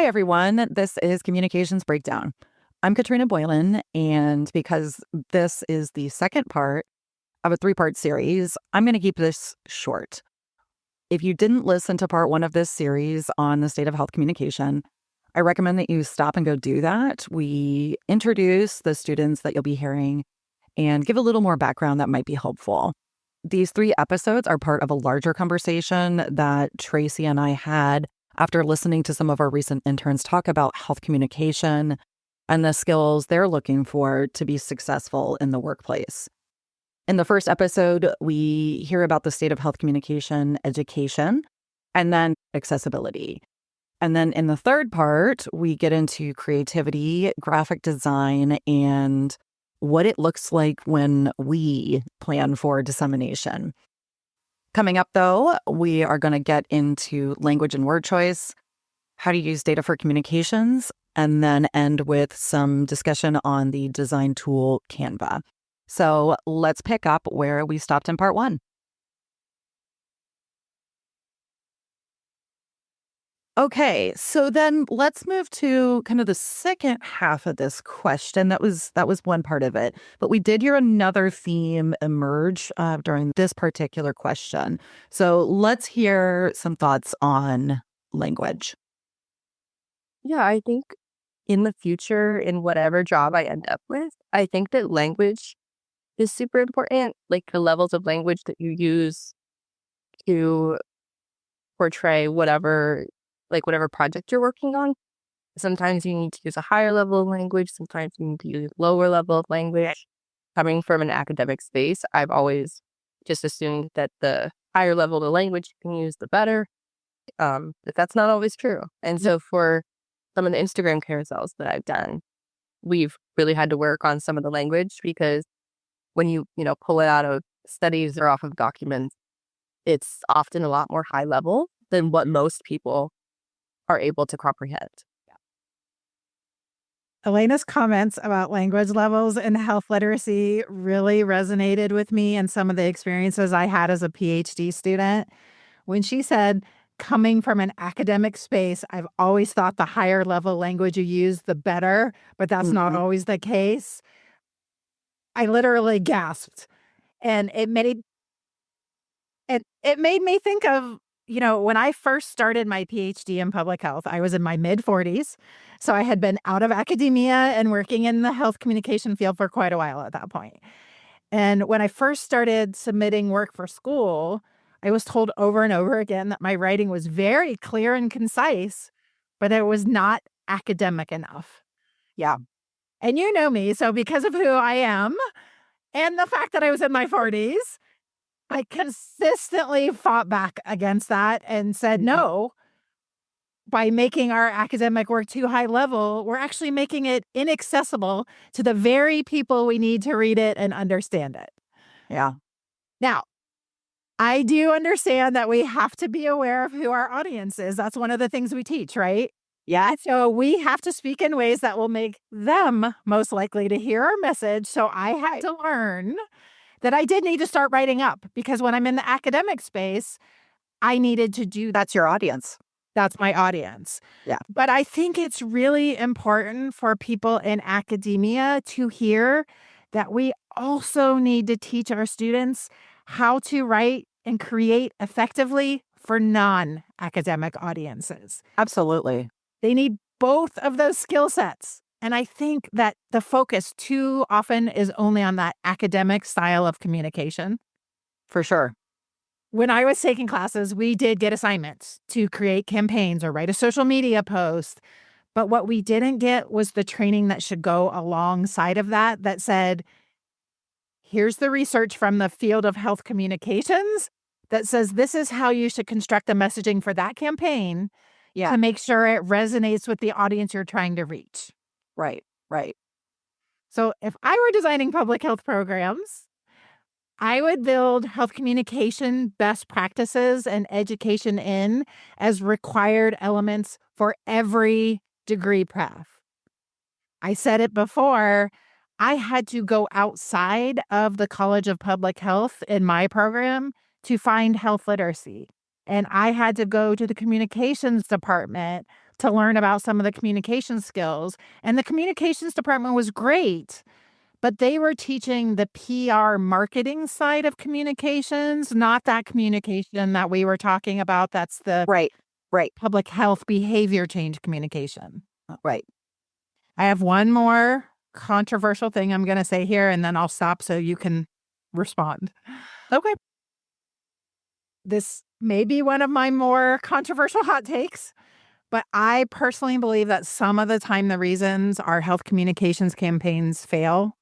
everyone. This is Communications Breakdown. I'm Katrina Boylan, and because this is the second part of a three-part series, I'm going to keep this short. If you didn't listen to part one of this series on the state of health communication, I recommend that you stop and go do that. We introduce the students that you'll be hearing and give a little more background that might be helpful. These 3 episodes are part of a larger conversation that Tracy and I had after listening to some of our recent interns talk about health communication and the skills they're looking for to be successful in the workplace. In the first episode, we hear about the state of health communication education and then accessibility. And then in the third part, we get into creativity, graphic design, and what it looks like when we plan for dissemination. Coming up, though, we are going to get into language and word choice, how to use data for communications, and then end with some discussion on the design tool Canva. So let's pick up where we stopped in part 1. Okay, so then let's move to kind of the second half of this question. That was one part of it, but we did hear another theme emerge during this particular question. So let's hear some thoughts on language. Yeah, I think in the future, in whatever job I end up with, I think that language is super important. Like the levels of language that you use to portray whatever project you're working on. Sometimes you need to use a higher level of language. Sometimes you need to use lower level of language. Coming from an academic space, I've always just assumed that the higher level of language you can use, the better. But that's not always true. And so for some of the Instagram carousels that I've done, we've really had to work on some of the language because when you pull it out of studies or off of documents, it's often a lot more high level than what most people are able to comprehend. Elena's comments about language levels and health literacy really resonated with me and some of the experiences I had as a PhD student. When she said, coming from an academic space, I've always thought the higher level language you use, the better, but that's not always the case. I literally gasped. And it made me think of, when I first started my PhD in public health, I was in my mid-40s. So I had been out of academia and working in the health communication field for quite a while at that point. And when I first started submitting work for school, I was told over and over again that my writing was very clear and concise, but it was not academic enough. Yeah. And you know me, so because of who I am and the fact that I was in my 40s, I consistently fought back against that and said, no, by making our academic work too high level, we're actually making it inaccessible to the very people we need to read it and understand it. Yeah. Now, I do understand that we have to be aware of who our audience is. That's one of the things we teach, right? Yeah. So we have to speak in ways that will make them most likely to hear our message. So I had to learn that I did need to start writing up because when I'm in the academic space, I needed to do that. That's your audience. That's my audience. Yeah. But I think it's really important for people in academia to hear that we also need to teach our students how to write and create effectively for non-academic audiences. Absolutely. They need both of those skill sets. And I think that the focus too often is only on that academic style of communication. For sure. When I was taking classes, we did get assignments to create campaigns or write a social media post. But what we didn't get was the training that should go alongside of that said, here's the research from the field of health communications that says this is how you should construct the messaging for that campaign to make sure it resonates with the audience you're trying to reach. Right. So if I were designing public health programs, I would build health communication best practices and education in as required elements for every degree path. I said it before, I had to go outside of the College of Public Health in my program to find health literacy. And I had to go to the communications department to learn about some of the communication skills. And the communications department was great, but they were teaching the PR marketing side of communications, not that communication that we were talking about. That's the Right. Right. public health behavior change communication. Right. I have one more controversial thing I'm going to say here, and then I'll stop so you can respond. Okay. This may be one of my more controversial hot takes, but I personally believe that some of the time the reasons our health communications campaigns fail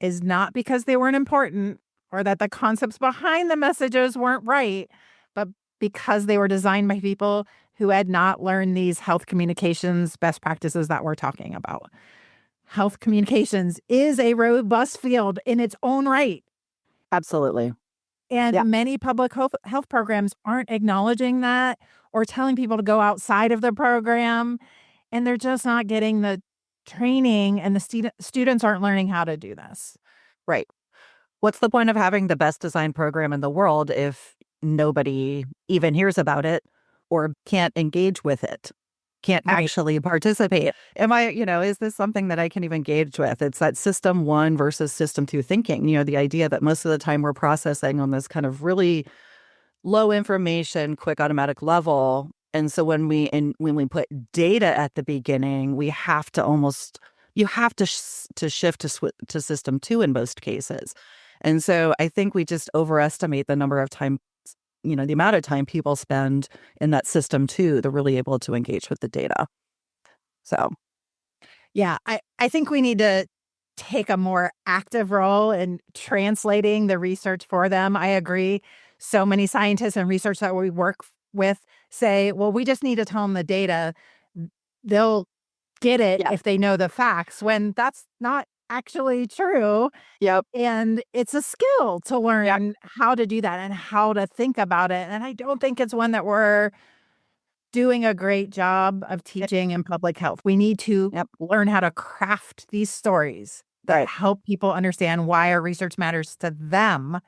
is not because they weren't important or that the concepts behind the messages weren't right, but because they were designed by people who had not learned these health communications best practices that we're talking about. Health communications is a robust field in its own right. Absolutely. And Yeah. many public health programs aren't acknowledging that or telling people to go outside of the program. And they're just not getting the training, and the students aren't learning how to do this. Right. What's the point of having the best design program in the world if nobody even hears about it or can't engage with it? Can't Right. actually participate. Is this something that I can even engage with? It's that system one versus system two thinking. The idea that most of the time we're processing on this kind of really low information, quick automatic level. And so when we put data at the beginning, we have to you have to shift to system two in most cases. And so I think we just overestimate the number of time, the amount of time people spend in that system two. They're really able to engage with the data. So, Yeah, I think we need to take a more active role in translating the research for them. I agree. So many scientists and research that we work with say, well, we just need to tell them the data. They'll get it yeah. if they know the facts, when that's not actually true. Yep. And it's a skill to learn Yep. how to do that and how to think about it. And I don't think it's one that we're doing a great job of teaching in public health. We need to Yep. learn how to craft these stories that Right. help people understand why our research matters to them What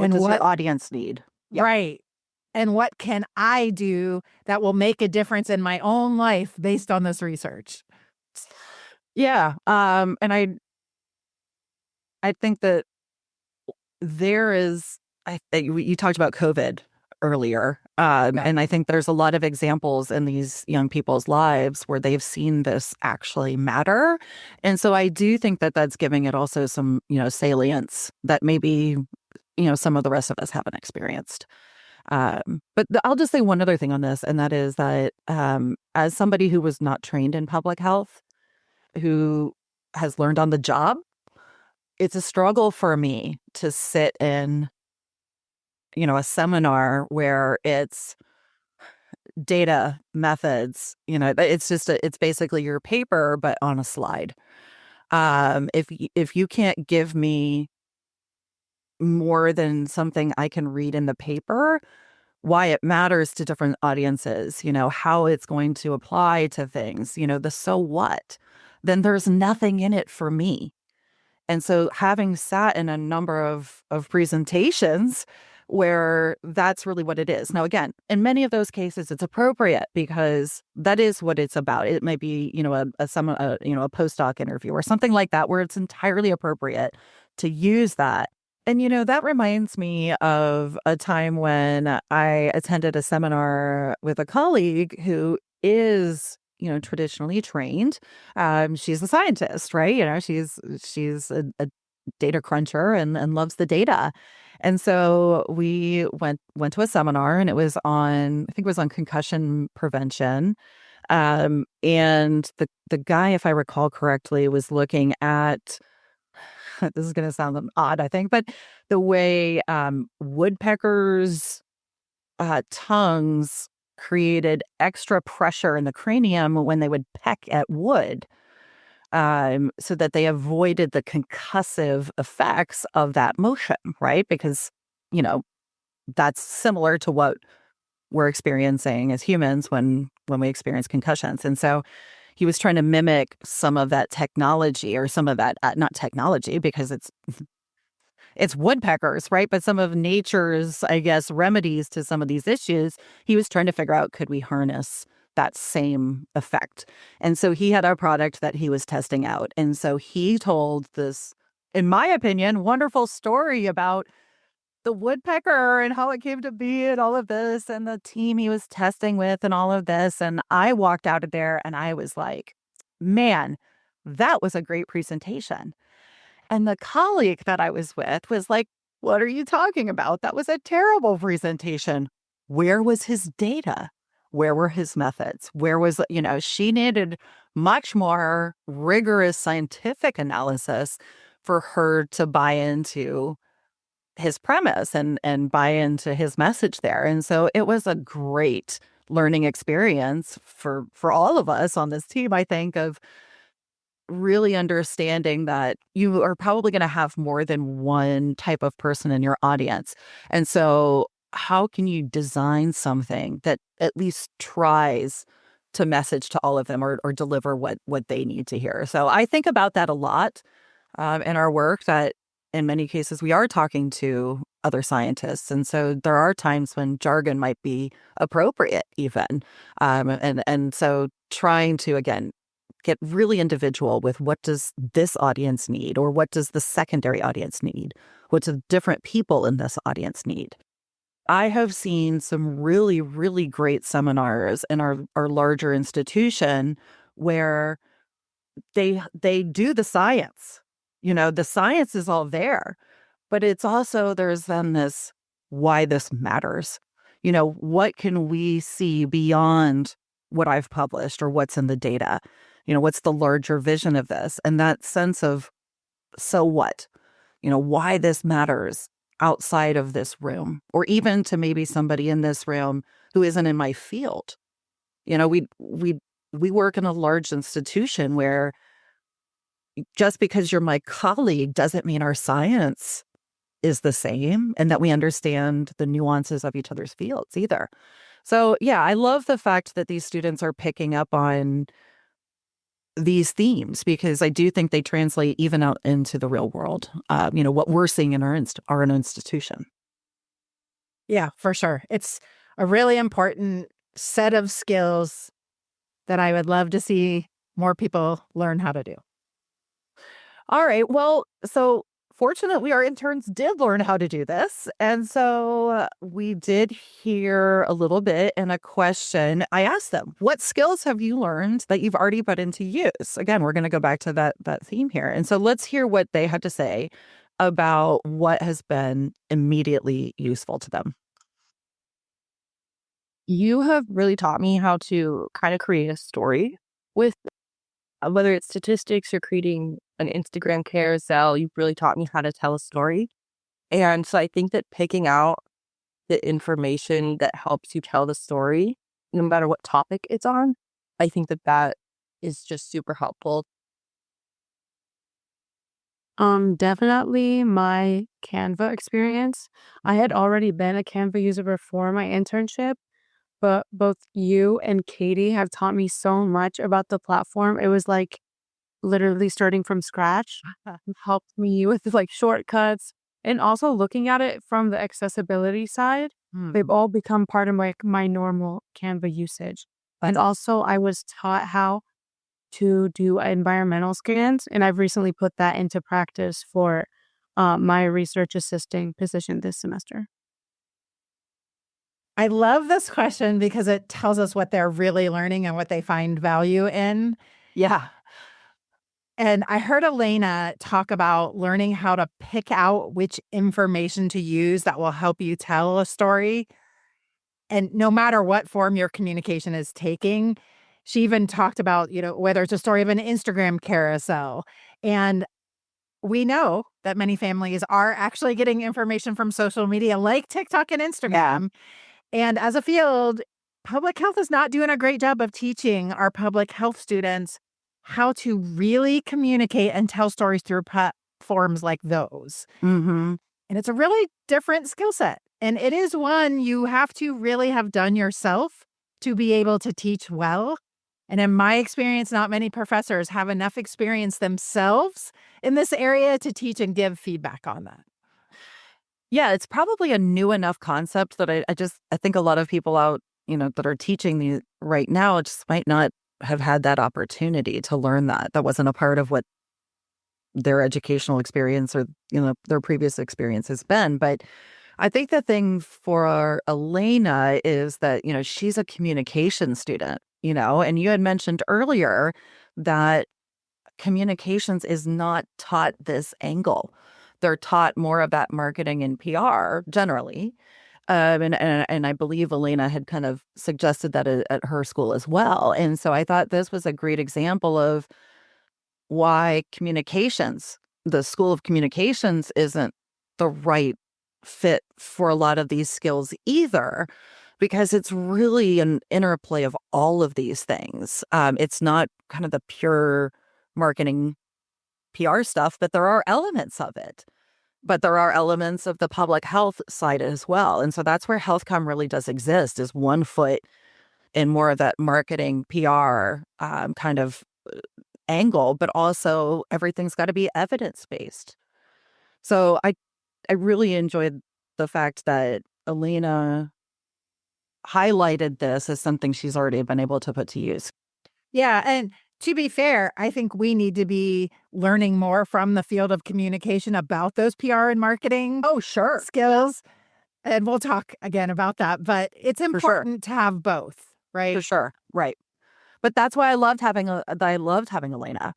and does your audience need? Yep. right. And what can I do that will make a difference in my own life based on this research? Yeah. And I think that there is, I think you talked about COVID earlier. Yeah. And I think there's a lot of examples in these young people's lives where they've seen this actually matter. And so I do think that that's giving it also some, salience that maybe, some of the rest of us haven't experienced. I'll just say one other thing on this, and that is that as somebody who was not trained in public health, who has learned on the job, it's a struggle for me to sit in, a seminar where it's data methods, it's basically your paper, but on a slide. If you can't give me more than something I can read in the paper, why it matters to different audiences, how it's going to apply to things, the so what, then there's nothing in it for me. And so having sat in a number of presentations where that's really what it is. Now, again, in many of those cases, it's appropriate because that is what it's about. It might be, a postdoc interview or something like that, where it's entirely appropriate to use that. And, that reminds me of a time when I attended a seminar with a colleague who is, traditionally trained. She's a scientist, right? She's a data cruncher and loves the data. And so we went to a seminar, and it was on, I think it was on concussion prevention. And the guy, if I recall correctly, was looking at, this is going to sound odd, I think, but the way woodpeckers' tongues created extra pressure in the cranium when they would peck at wood, so that they avoided the concussive effects of that motion, right? Because, that's similar to what we're experiencing as humans when we experience concussions. And so he was trying to mimic some of that technology, or some of that, not technology, because it's woodpeckers, right? But some of nature's, I guess, remedies to some of these issues. He was trying to figure out, could we harness that same effect. And so he had a product that he was testing out. And so he told this, in my opinion, wonderful story about the woodpecker and how it came to be and all of this and the team he was testing with and all of this. And I walked out of there and I was like, man, that was a great presentation. And the colleague that I was with was like, what are you talking about? That was a terrible presentation. Where was his data? Where were his methods? Where was, she needed much more rigorous scientific analysis for her to buy into his premise and buy into his message there. And so it was a great learning experience for all of us on this team, I think, of really understanding that you are probably going to have more than one type of person in your audience. And so how can you design something that at least tries to message to all of them or deliver what they need to hear? So I think about that a lot in our work, that in many cases we are talking to other scientists. And so there are times when jargon might be appropriate even. And so trying to, again, get really individual with what does this audience need, or what does the secondary audience need? What do different people in this audience need? I have seen some really, really great seminars in our larger institution where they do the science. The science is all there, but it's also, there's then this why this matters. What can we see beyond what I've published or what's in the data? What's the larger vision of this? And that sense of, so what? Why this matters outside of this room, or even to maybe somebody in this room who isn't in my field. We work in a large institution where just because you're my colleague doesn't mean our science is the same and that we understand the nuances of each other's fields either. So yeah, I love the fact that these students are picking up on these themes, because I do think they translate even out into the real world, what we're seeing in our own institution. Yeah, for sure. It's a really important set of skills that I would love to see more people learn how to do. All right. Well, so fortunately, our interns did learn how to do this. And so we did hear a little bit in a question. I asked them, what skills have you learned that you've already put into use? Again, we're going to go back to that theme here. And so let's hear what they had to say about what has been immediately useful to them. You have really taught me how to kind of create a story with whether it's statistics or creating an Instagram carousel. You've really taught me how to tell a story. And so I think that picking out the information that helps you tell the story, no matter what topic it's on, I think that is just super helpful. Definitely my Canva experience. I had already been a Canva user before my internship, but both you and Katie have taught me so much about the platform. It was like literally starting from scratch. Helped me with like shortcuts and also looking at it from the accessibility side. They've all become part of my normal Canva usage. And also I was taught how to do environmental scans, and I've recently put that into practice for my research assisting position this semester. I love this question because it tells us what they're really learning and what they find value in. Yeah. And I heard Elena talk about learning how to pick out which information to use that will help you tell a story. And no matter what form your communication is taking, she even talked about, whether it's a story of an Instagram carousel. And we know that many families are actually getting information from social media like TikTok and Instagram. And as a field, public health is not doing a great job of teaching our public health students how to really communicate and tell stories through platforms like those. Mm-hmm. And it's a really different skill set. And it is one you have to really have done yourself to be able to teach well. And in my experience, not many professors have enough experience themselves in this area to teach and give feedback on that. Yeah, it's probably a new enough concept that I think a lot of people out that are teaching the right now just might not have had that opportunity to learn that. That wasn't a part of what their educational experience or, their previous experience has been. But I think the thing for Elena is that, she's a communication student, and you had mentioned earlier that communications is not taught this angle. They're taught more about marketing and PR generally. And I believe Elena had kind of suggested that at her school as well. And so I thought this was a great example of why the School of Communications isn't the right fit for a lot of these skills either, because it's really an interplay of all of these things. It's not kind of the pure marketing PR stuff, but there are elements of it. But there are elements of the public health side as well. And so that's where HealthCom really does exist, is one foot in more of that marketing PR kind of angle, but also everything's got to be evidence-based. So I really enjoyed the fact that Elena highlighted this as something she's already been able to put to use. Yeah, and to be fair, I think we need to be learning more from the field of communication about those PR and marketing Oh, sure. skills, and we'll talk again about that, but it's For sure. important to have both, For right? sure. Right. But that's why I loved having Elena.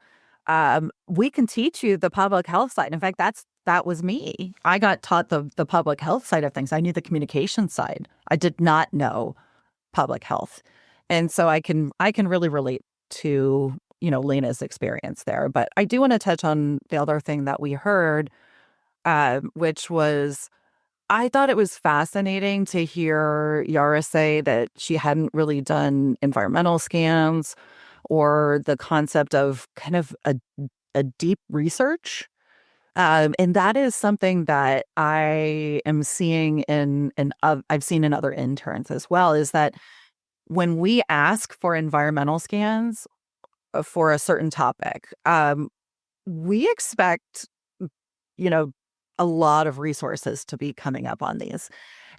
We can teach you the public health side. In fact, that was me. I got taught the public health side of things. I knew the communication side. I did not know public health. And so I can really relate to, Lena's experience there. But I do want to touch on the other thing that we heard, which was I thought it was fascinating to hear Yara say that she hadn't really done environmental scans or the concept of kind of a deep research. And that is something that I am seeing I've seen in other interns as well, is that when we ask for environmental scans for a certain topic, we expect, you know, a lot of resources to be coming up on these.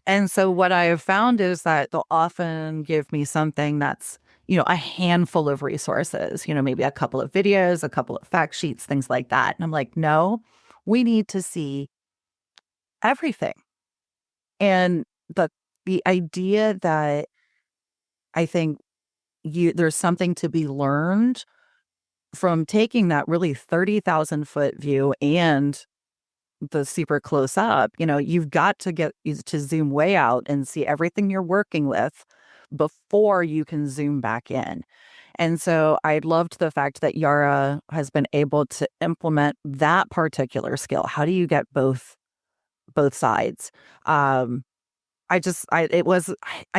And so what I have found is that they'll often give me something that's, a handful of resources, maybe a couple of videos, a couple of fact sheets, things like that. And I'm like, no, we need to see everything. And the idea that I think there's something to be learned from taking that really 30,000 foot view and the super close up, you've got to get to zoom way out and see everything you're working with before you can zoom back in. And so I loved the fact that Yara has been able to implement that particular skill. How do you get both sides? Um, I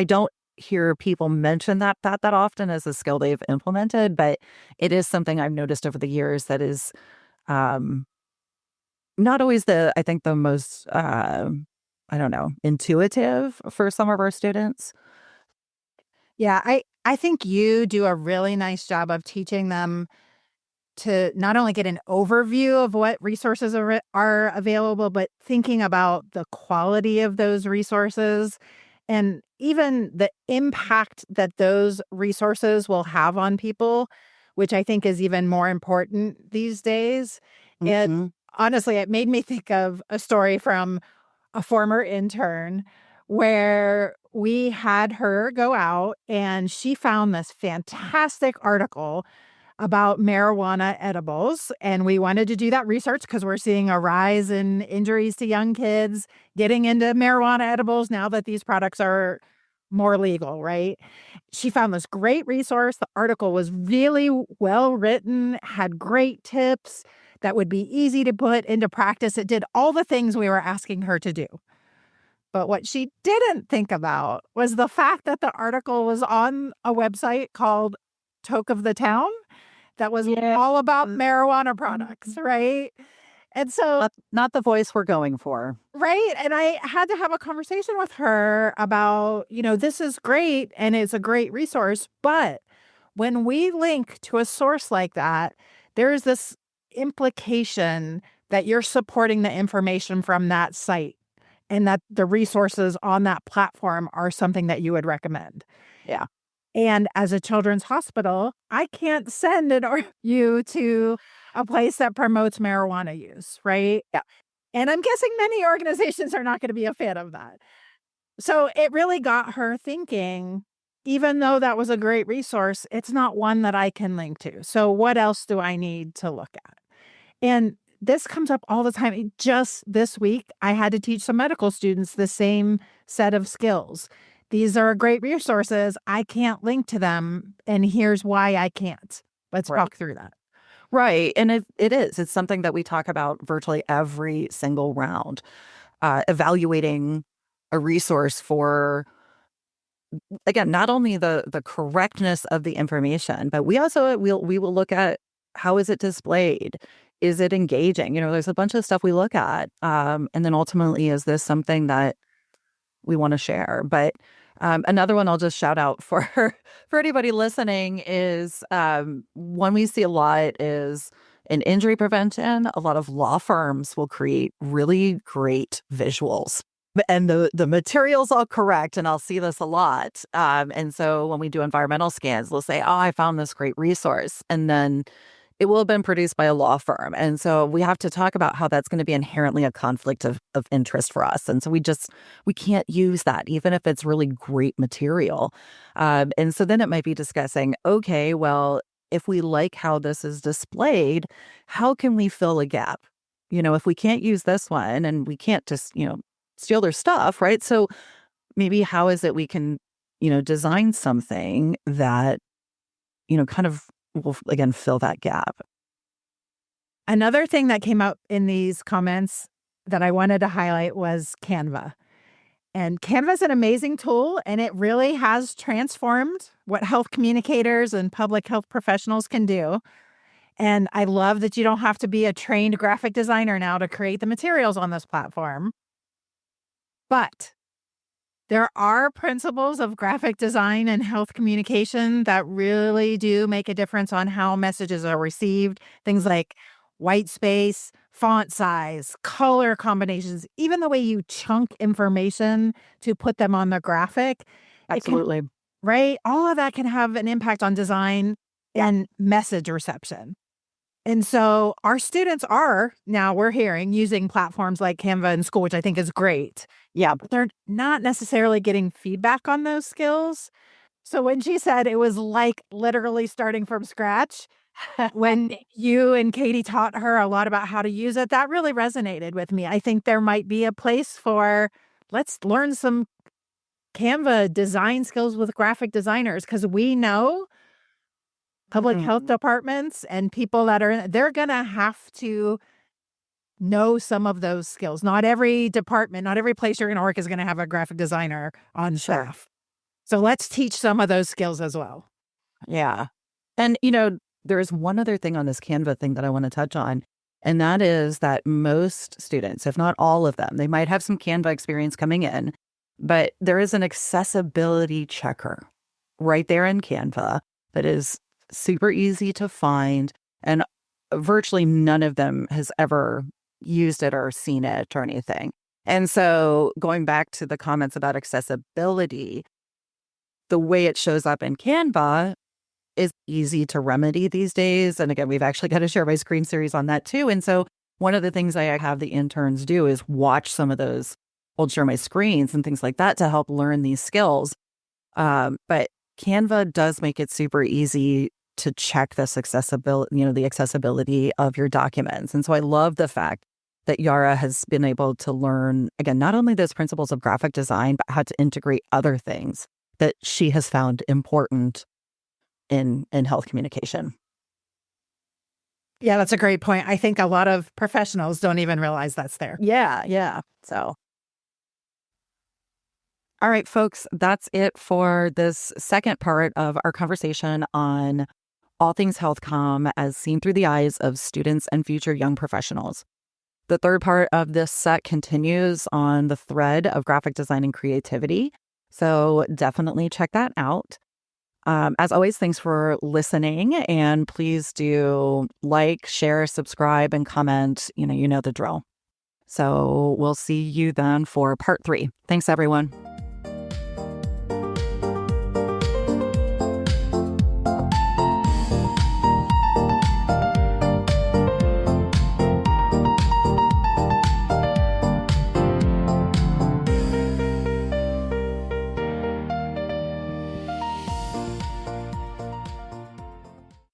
don't hear people mention that often as a skill they've implemented, but it is something I've noticed over the years that is um not always I think the most, I don't know, intuitive for some of our students. Yeah, I think you do a really nice job of teaching them to not only get an overview of what resources are available, but thinking about the quality of those resources and even the impact that those resources will have on people, which I think is even more important these days. And Mhm. honestly, it made me think of a story from a former intern where we had her go out and she found this fantastic article about marijuana edibles. And we wanted to do that research because we're seeing a rise in injuries to young kids getting into marijuana edibles now that these products are more legal, right? She found this great resource. The article was really well written, had great tips that would be easy to put into practice. It did all the things we were asking her to do. But what she didn't think about was the fact that the article was on a website called Toke of the Town that was Yeah. all about marijuana products, right? And so, Not the voice we're going for. right. And I had to have a conversation with her about, this is great and it's a great resource. But when we link to a source like that, there's this implication that you're supporting the information from that site and that the resources on that platform are something that you would recommend. Yeah. And as a children's hospital, I can't send you to a place that promotes marijuana use, right? Yeah. And I'm guessing many organizations are not going to be a fan of that. So it really got her thinking, even though that was a great resource, it's not one that I can link to. So what else do I need to look at? And this comes up all the time. Just this week, I had to teach some medical students the same set of skills. These are great resources. I can't link to them. And here's why I can't. Let's Right. talk through that. Right. And it is. It's something that we talk about virtually every single round, evaluating a resource for, again, not only the correctness of the information, but we will look at how is it displayed? Is it engaging? There's a bunch of stuff we look at. And then ultimately, is this something that we want to share? But another one I'll just shout out for for anybody listening is one we see a lot is in injury prevention. A lot of law firms will create really great visuals. And the material's all correct, and I'll see this a lot. And so when we do environmental scans, they'll say, "Oh, I found this great resource," and then it will have been produced by a law firm. And so we have to talk about how that's going to be inherently a conflict of interest for us. And so we can't use that, even if it's really great material. And so then it might be discussing, okay, well, if we like how this is displayed, how can we fill a gap? If we can't use this one and we can't just, steal their stuff, right? So maybe how is it we can, design something that, kind of will, again, fill that gap. Another thing that came up in these comments that I wanted to highlight was Canva. And Canva is an amazing tool, and it really has transformed what health communicators and public health professionals can do. And I love that you don't have to be a trained graphic designer now to create the materials on this platform. But there are principles of graphic design and health communication that really do make a difference on how messages are received. Things like white space, font size, color combinations, even the way you chunk information to put them on the graphic. It can, Absolutely. right? All of that can have an impact on design and message reception. And so our students are now, we're hearing, using platforms like Canva in school, which I think is great. Yeah. But they're not necessarily getting feedback on those skills. So when she said it was like literally starting from scratch, when you and Katie taught her a lot about how to use it, that really resonated with me. I think there might be a place for, let's learn some Canva design skills with graphic designers, because we know public health Mhm. departments and people that are they're going to have to know some of those skills. Not every department, not every place you're going to work is going to have a graphic designer on Sure. staff. So let's teach some of those skills as well. Yeah. And, there's one other thing on this Canva thing that I want to touch on. And that is that most students, if not all of them, they might have some Canva experience coming in, but there is an accessibility checker right there in Canva that is super easy to find. And virtually none of them has ever used it or seen it or anything. And so going back to the comments about accessibility, the way it shows up in Canva is easy to remedy these days. And again, we've actually got a Share My Screen series on that too. And so one of the things I have the interns do is watch some of those old Share My Screens and things like that to help learn these skills. But Canva does make it super easy to check this accessibility, the accessibility of your documents. And so I love the fact that Yara has been able to learn, again, not only those principles of graphic design, but how to integrate other things that she has found important in health communication. Yeah, that's a great point. I think a lot of professionals don't even realize that's there. Yeah. So, all right, folks, that's it for this second part of our conversation on all things health comm as seen through the eyes of students and future young professionals. The third part of this set continues on the thread of graphic design and creativity. So definitely check that out. As always, thanks for listening, and please do like, share, subscribe, and comment. You know the drill. So we'll see you then for part 3. Thanks, everyone.